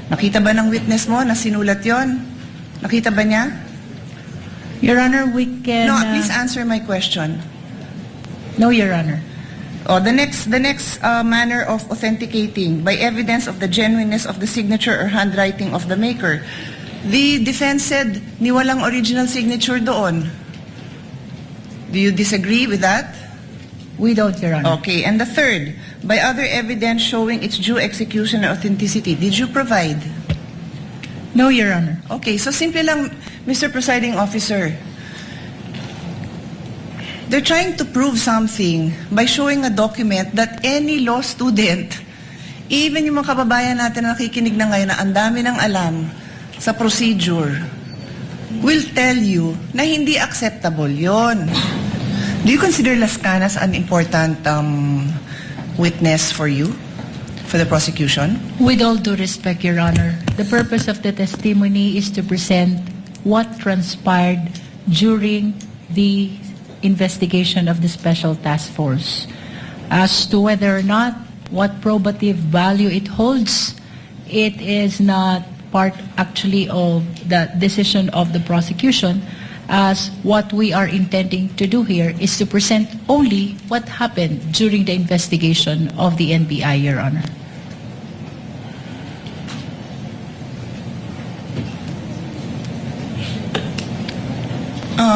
Nakita ba ng witness mo na sinulat yon? Nakita ba niya? Your Honor, we can... No, please answer my question. No, Your Honor. Oh, the next manner of authenticating by evidence of the genuineness of the signature or handwriting of the maker. The defense said ni walang original signature doon. Do you disagree with that? We don't, Your Honor. Okay, and the third, by other evidence showing its due execution or authenticity, did you provide? No, Your Honor. Okay, so simple lang, Mr. Presiding Officer. They're trying to prove something by showing a document that any law student, even yung mga kababayan natin na nakikinig na ngayon na ang dami ng alam sa procedure, will tell you na hindi acceptable yon. Do you consider Las Canas an important witness for you, for the prosecution? With all due respect, Your Honor, the purpose of the testimony is to present what transpired during the investigation of the Special Task Force. As to whether or not what probative value it holds, it is not part actually of the decision of the prosecution, as what we are intending to do here is to present only what happened during the investigation of the NBI, Your Honor.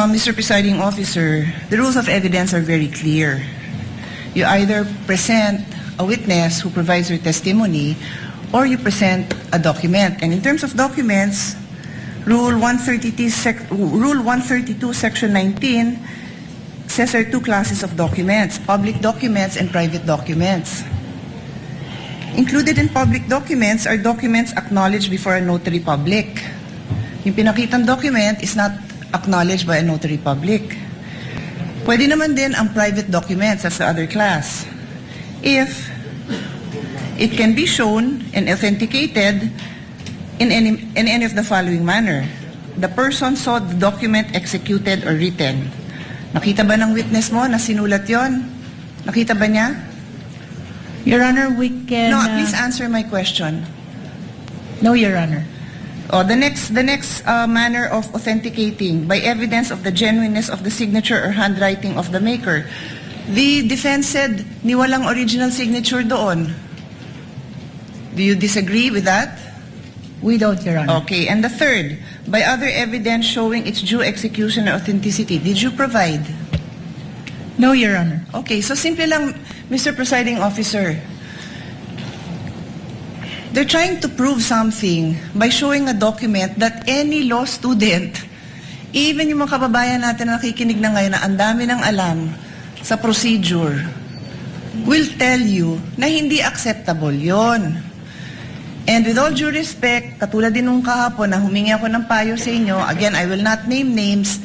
Mr. Presiding Officer, the rules of evidence are very clear. You either present a witness who provides your testimony or you present a document. And in terms of documents, Rule 132, Section 19 says there are two classes of documents, public documents and private documents. Included in public documents are documents acknowledged before a notary public. Yung pinakitang document is not acknowledged by a notary public. Pwede naman din ang private documents, that's the other class. If it can be shown and authenticated in any of the following manner. The person saw the document executed or written. Nakita ba ng witness mo na sinulat yon? Nakita ba niya? Your Honor, we can... No, please answer my question. No, Your Honor. Oh, the next manner of authenticating by evidence of the genuineness of the signature or handwriting of the maker. The defense said ni walang original signature doon. Do you disagree with that? We don't, Your Honor. Okay, and the third, by other evidence showing its due execution or authenticity, did you provide? No, Your Honor. Okay, so simple lang, Mr. Presiding Officer. They're trying to prove something by showing a document that any law student, even yung mga kababayan natin na nakikinig na ngayon na ang dami ng alam sa procedure, will tell you na hindi acceptable yon. And with all due respect, katulad din nung kahapon na humingi ako ng payo sa inyo, again, I will not name names,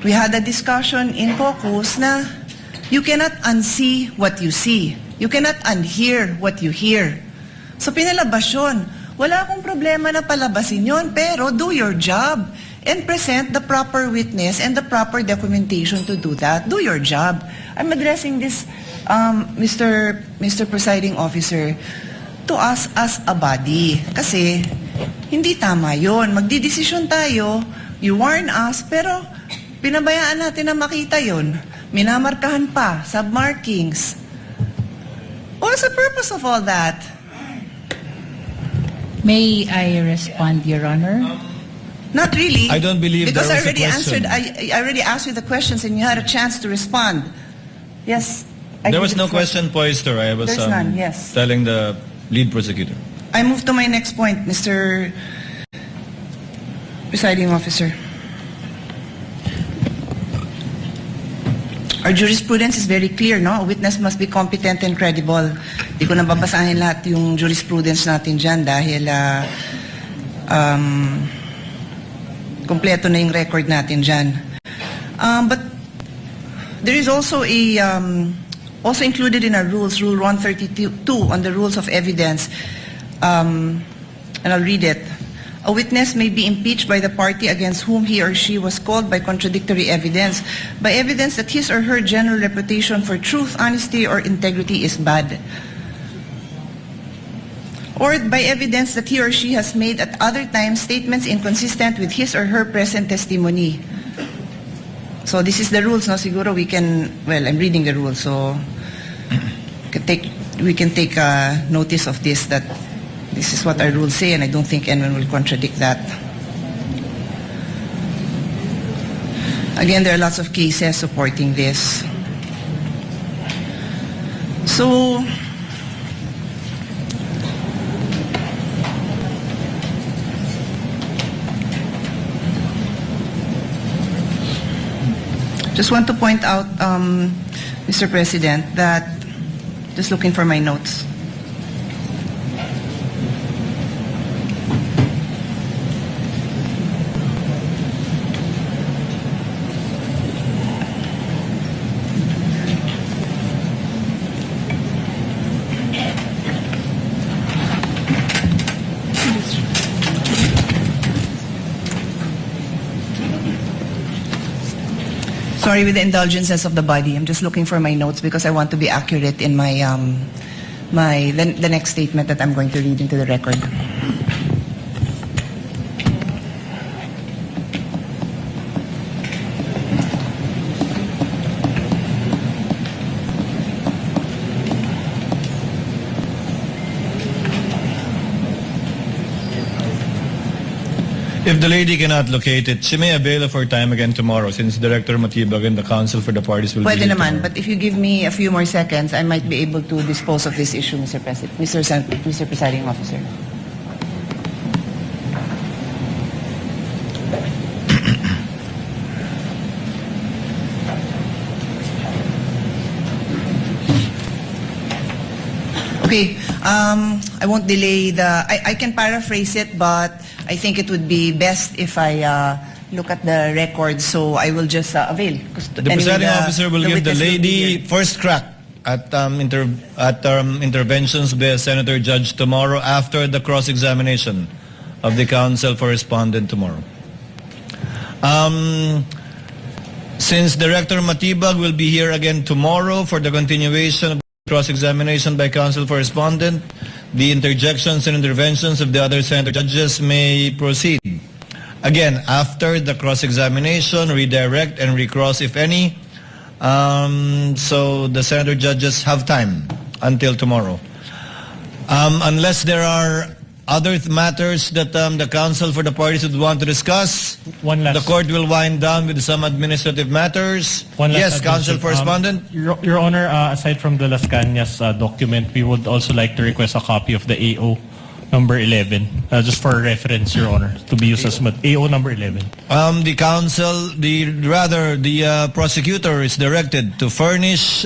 we had a discussion in caucus na you cannot unsee what you see. You cannot unhear what you hear. So pinalabas yun. Wala akong problema na palabasin yun, pero do your job and present the proper witness and the proper documentation to do that. Do your job. I'm addressing this, Mr. Presiding Officer, to us as a body. Kasi hindi tama yun. Magdidesisyon tayo, you warn us, pero pinabayaan natin na makita yun. Minamarkahan pa, submarkings. What's the purpose of all that? May I respond, Your Honor? Not really. I don't believe because there I was a already question. answered. I already asked you the questions, and you had a chance to respond. Yes. There was no question posed, or I was There's none, yes. telling the lead prosecutor. I move to my next point, Mr. Presiding Officer. Our jurisprudence is very clear, no? A witness must be competent and credible. Di ko na babasahin lahat yung jurisprudence natin dyan dahil kompleto na yung record natin dyan. But there is also also included in our rules, Rule 132 on the rules of evidence, and I'll read it. A witness may be impeached by the party against whom he or she was called by contradictory evidence, by evidence that his or her general reputation for truth, honesty, or integrity is bad. or by evidence that he or she has made at other times statements inconsistent with his or her present testimony. So this is the rules, no? Siguro we can, well, I'm reading the rules, so we can take notice of this, that this is what our rules say, and I don't think anyone will contradict that. Again, there are lots of cases supporting this. So, just want to point out, Mr. President, that, just looking for my notes. Sorry, with the indulgences of the body, I'm just looking for my notes because I want to be accurate in my the next statement that I'm going to read into the record. If the lady cannot locate it, she may avail of her time again tomorrow, since Director Matibag and the counsel for the parties will Pwede be here naman, tomorrow. but if you give me a few more seconds, I might be able to dispose of this issue, Mr. President, Mr. Presiding Officer. Okay, I won't delay I can paraphrase it, but I think it would be best if I look at the record, so I will just avail. The presiding officer will give the witness will be lady here. first crack at interventions of the Senator Judge tomorrow after the cross-examination of the counsel for respondent tomorrow. Since Director Matibag will be here again tomorrow for the continuation of cross-examination by counsel for respondent, the interjections and interventions of the other Senator judges may proceed. Again, after the cross-examination, redirect and recross if any. So the Senator judges have time until tomorrow. Unless there are other matters that the counsel for the parties would want to discuss, the court will wind down with some administrative matters. Yes, counsel for respondent. Your Honor, aside from the Las Cañas document, we would also like to request a copy of the AO number 11, just for reference, Your Honor, to be used as AO number 11. The counsel, the prosecutor is directed to furnish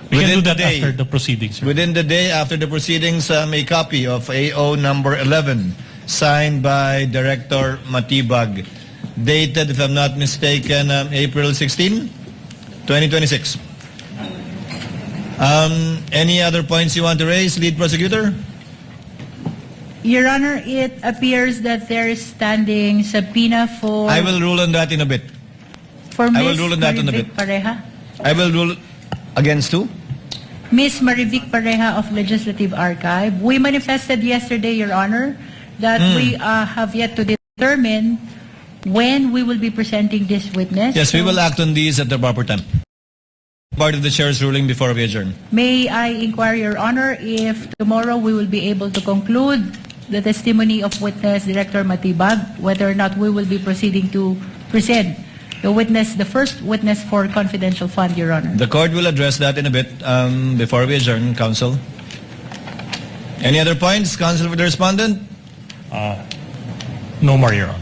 We can do the that day. after the proceedings, sir. Within the day after the proceedings, a copy of AO number 11, signed by Director Matibag, dated, if I'm not mistaken, April 16, 2026. Any other points you want to raise, lead prosecutor? Your Honor, it appears that there is standing subpoena for I will rule on that in a bit. I will Ms. rule on that in a Marivic bit. Pareja. I will rule against who? Ms. Marivic Pareja of Legislative Archive. We manifested yesterday, Your Honor, that we have yet to determine when we will be presenting this witness. Yes, we So will act on these at the proper time. Part of the chair's ruling before we adjourn. May I inquire, Your Honor, if tomorrow we will be able to conclude the testimony of witness Director Matibag, whether or not we will be proceeding to present the first witness for confidential fund, Your Honor. The court will address that in a bit before we adjourn, counsel. Any other points, counsel for the respondent? No more, Your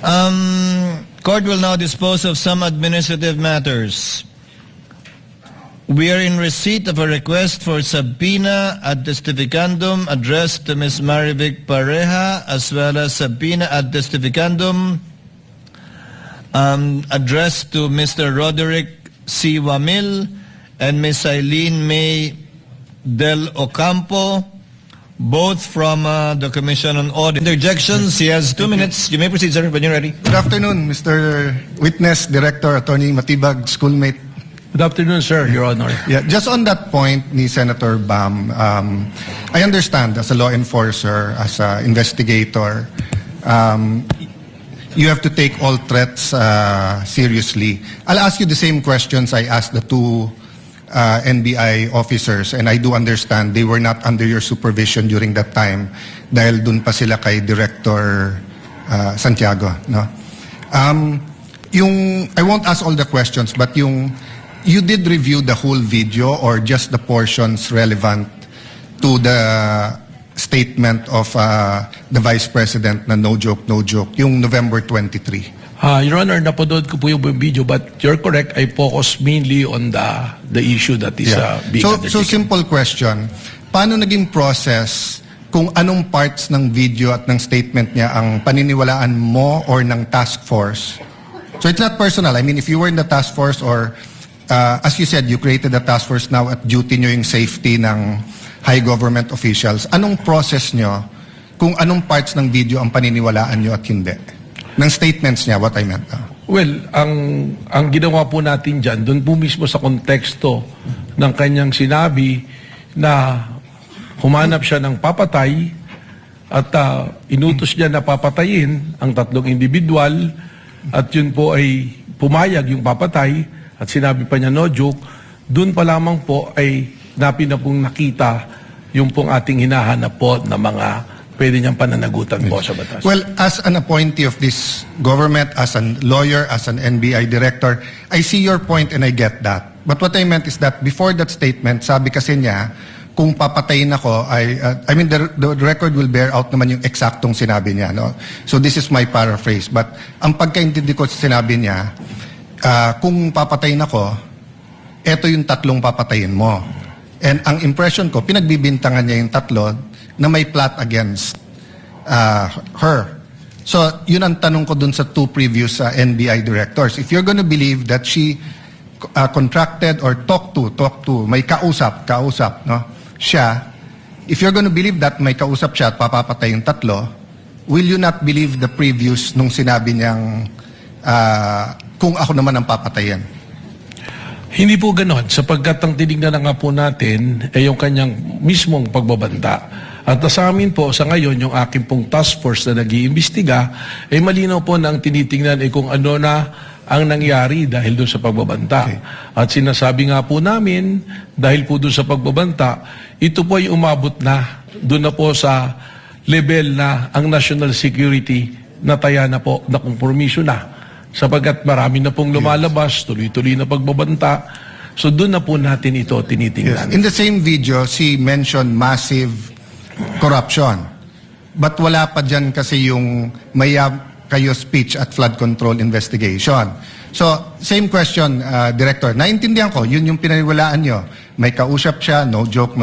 Honor. Court will now dispose of some administrative matters. We are in receipt of a request for subpoena ad testificandum addressed to Ms. Marivic Pareja, as well as subpoena ad testificandum addressed to Mr. Roderick C. Wamil and Ms. Eileen May Del Ocampo, both from the Commission on Audit. Interjections, he has 2 minutes. You may proceed, sir, when you're ready. Good afternoon, Mr. Witness, Director, Attorney Matibag, schoolmate, Good afternoon, sir, Your Honor. Yeah, just on that point ni Senator Bam, I understand as a law enforcer, as an investigator, you have to take all threats seriously. I'll ask you the same questions I asked the two NBI officers, and I do understand they were not under your supervision during that time dahil dun pa sila kay Director Santiago. No? I won't ask all the questions, but you did review the whole video or just the portions relevant to the statement of the Vice President na no joke, yung November 23. Your Honor, napanood ko po yung video, but you're correct, I focus mainly on the issue that is being So undertaken. simple question, paano naging process kung anong parts ng video at ng statement niya ang paniniwalaan mo or ng task force? So it's not personal. I mean, if you were in the task force or as you said, you created a task force now at duty nyo yung safety ng high government officials. Anong process nyo kung anong parts ng video ang paniniwalaan nyo at hindi? Ng statements niya, what I meant. Well, ang ginawa po natin dyan, doon po mismo sa konteksto ng kanyang sinabi na humanap siya ng papatay at inutos niya na papatayin ang tatlong individual at yun po ay pumayag yung papatay at sinabi pa niya no joke, doon pa lamang po ay pong nakita yung pong ating hinahanap po na mga pwede niyang pananagutan po sa batas. Well, as an appointee of this government, as a lawyer, as an NBI director, I see your point and I get that. But what I meant is that before that statement, sabi kasi niya, kung papatayin ako, I mean, the record will bear out naman yung eksaktong sinabi niya. No? So this is my paraphrase. But ang pagkaintindi ko sa sinabi niya, kung papatayin ako, eto yung tatlong papatayin mo. And ang impression ko, pinagbibintangan niya yung tatlo na may plot against her. So, yun ang tanong ko dun sa two previous NBI directors. If you're gonna believe that she contracted or talked to, may kausap, no? Siya, if you're gonna believe that may kausap siya at papapatay yung tatlo, will you not believe the previous nung sinabi niyang kung ako naman ang papatayin? Hindi po ganon, sapagkat ang tinignan na nga po natin ay yung kanyang mismong pagbabanta. At sa amin po, sa ngayon, yung aking pong task force na nag-iimbestiga, ay malinaw po na ang tinitingnan ay kung ano na ang nangyari dahil doon sa pagbabanta. Okay. At sinasabi nga po namin, dahil po doon sa pagbabanta, ito po ay umabot na, doon na po sa level na ang national security nataya na po, na kompromiso na. Sapagkat marami na pong lumalabas, tuloy-tuloy na pagbabanta. So doon na po natin ito tinitingnan. Yes. In the same video, she mentioned massive corruption. But wala pa dyan kasi yung mayab kayo speech at flood control investigation. So, same question, Director. Naintindihan ko, yun yung pinaniwalaan nyo. May kausap siya, no joke.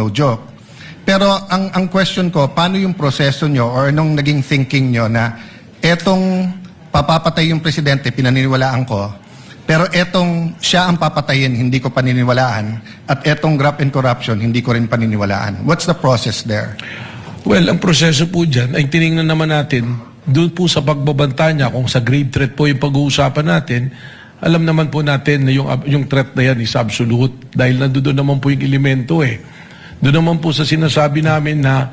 Pero ang question ko, paano yung proseso nyo or anong naging thinking nyo na etong papapatay yung presidente, pinaniniwalaan ko, pero etong siya ang papatayin, hindi ko paniniwalaan, at etong graft and corruption, hindi ko rin paniniwalaan. What's the process there? Well, ang proseso po dyan ay tinignan naman natin doon po sa pagbabanta niya, kung sa grave threat po yung pag-uusapan natin, alam naman po natin na yung threat na yan is absolute dahil nandoon naman po yung elemento eh. Doon naman po sa sinasabi namin na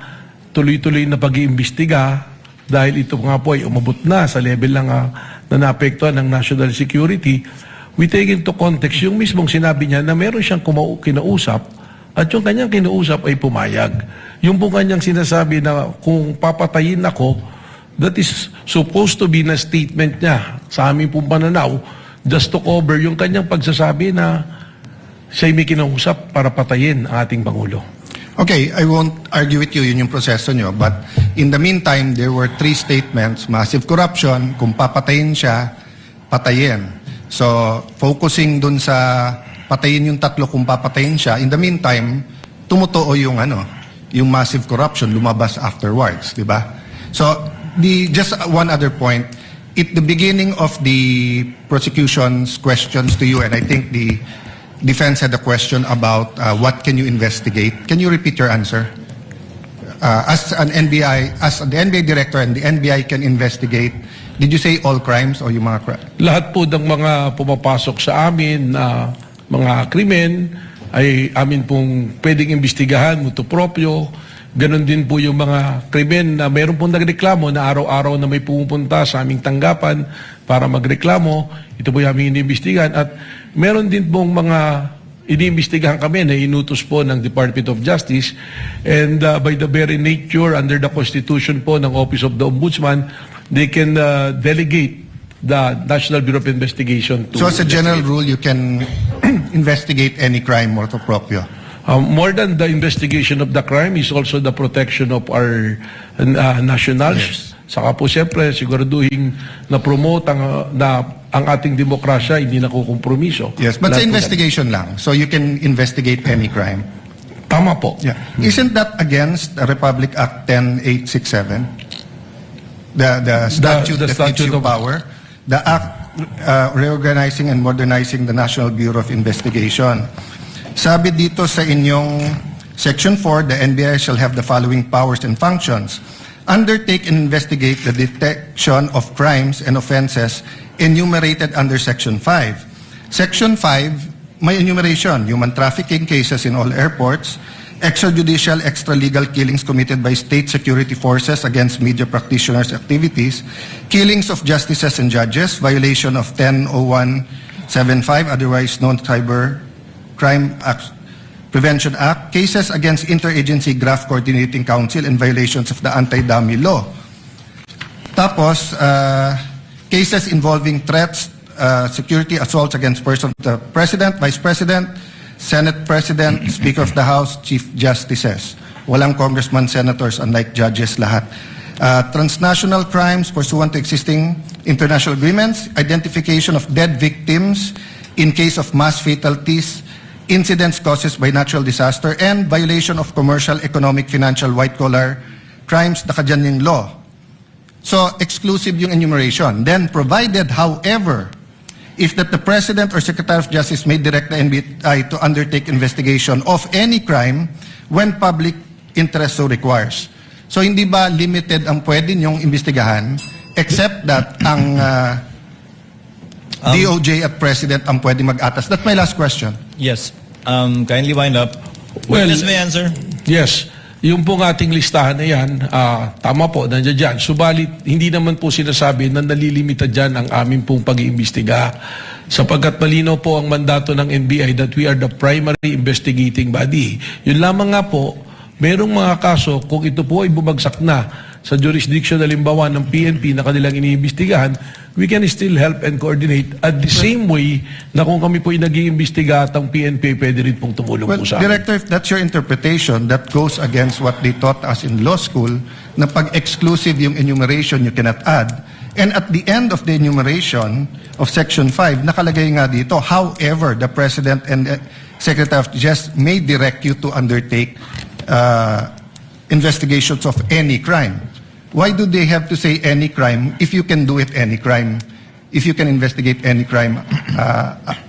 tuloy-tuloy na pag-iimbestiga dahil ito nga po ay umabot na sa level lang na naapektuhan ng national security, we take into context yung mismong sinabi niya na meron siyang kinausap at yung kanyang kinausap ay pumayag. Yung po kanyang sinasabi na kung papatayin ako, that is supposed to be na statement niya sa aming pong pananaw just to cover yung kanyang pagsasabi na siya'y may kinausap para patayin ang ating Pangulo. Okay, I won't argue with you, yun yung proseso nyo. But in the meantime, there were 3 statements. Massive corruption, kung papatayin siya, patayin. So, focusing dun sa patayin yung tatlo kung papatayin siya. In the meantime, tumutuo yung massive corruption, lumabas afterwards, di ba? So, just one other point. At the beginning of the prosecution's questions to you, and I think the defense had a question about what can you investigate. Can you repeat your answer? As the NBI director and the NBI can investigate, did you say all crimes o yung mga crimes? Lahat po ng mga pumapasok sa amin na mga krimen ay amin pong pwedeng imbestigahan, mutuo proprio. Ganon din po yung mga krimen na meron pong nagreklamo na araw-araw na may pumupunta sa aming tanggapan para magreklamo. Ito po yung aming iniimbestigahan. At meron din pong mga iniimbestigahan kami na inutos po ng Department of Justice. And by the very nature, under the Constitution po ng Office of the Ombudsman, they can delegate the National Bureau of Investigation to... So as a general rule, you can investigate any crime motu proprio. More than the investigation of the crime is also the protection of our nationals. Saka po siyempre siguraduhin na promote ang ating demokrasya, hindi nakukompromiso. Yes, but sa Lahat po investigation lang. So you can investigate any crime. yan. Tama po. Yeah. Isn't that against the Republic Act 10867? The statute the that gives statute you of- power? The act reorganizing and modernizing the National Bureau of Investigation. Sabi dito sa inyong Section 4, the NBI shall have the following powers and functions. Undertake and investigate the detection of crimes and offenses enumerated under Section 5. Section 5, may enumeration, human trafficking cases in all airports, extrajudicial, extralegal killings committed by state security forces against media practitioners' activities, killings of justices and judges, violation of 100175, otherwise known Cyber Crime Act, Prevention Act, cases against Interagency Graft Coordinating Council and violations of the Anti-Dummy Law. Tapos, cases involving threats, security assaults against persons of the President, Vice President, Senate President, Speaker of the House, Chief Justices. Walang congressman, senators, unlike judges lahat. Transnational crimes pursuant to existing international agreements, identification of dead victims in case of mass fatalities, incidents caused by natural disaster, and violation of commercial, economic, financial, white-collar crimes, nakadyan yung law. So, exclusive yung enumeration. Then, provided, however, if that the President or Secretary of Justice may direct the NBI to undertake investigation of any crime when public interest so requires. So, hindi ba limited ang pwede niyong imbestigahan except that ang DOJ at President ang pwede mag-atas? That's my last question. Yes. Kindly wind up. Well, Witness may answer. Yes. Yung pong ating listahan na yan, tama po, nandiyan dyan. Subalit, hindi naman po sinasabi na nalilimita dyan ang aming pong pag-iimbestiga. Sapagkat malinaw po ang mandato ng NBI that we are the primary investigating body. Yun lamang nga po, merong mga kaso, kung ito po ay bumagsak na sa jurisdiction halimbawa ng PNP na kanilang iniimbestigahan, we can still help and coordinate at the same way na kung kami po ay nag-iimbestiga at ang PNP pwede rin pong tumulong Well, po sa amin. Director, if that's your interpretation, that goes against what they taught us in law school, na pag exclusive yung enumeration, you cannot add. And at the end of the enumeration of Section 5, nakalagay nga dito, however, the President and Secretary of Justice may direct you to undertake investigations of any crime. Why do they have to say any crime if you can do it any crime? If you can investigate any crime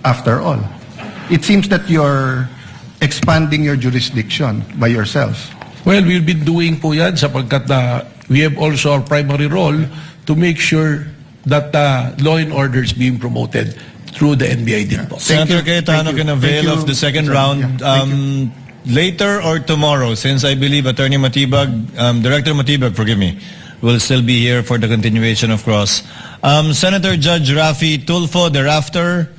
after all? It seems that you're expanding your jurisdiction by yourself. Well, we've been doing po yan sapagkat we have also our primary role to make sure that law and order is being promoted through the NBI din po. Senator you. Cayetano Thank you. can avail Thank of the you. second Sorry. round. Yeah. Thank Later or tomorrow, since I believe Attorney Matibag, Director Matibag, forgive me, will still be here for the continuation of cross. Senator Judge Rafi Tulfo thereafter,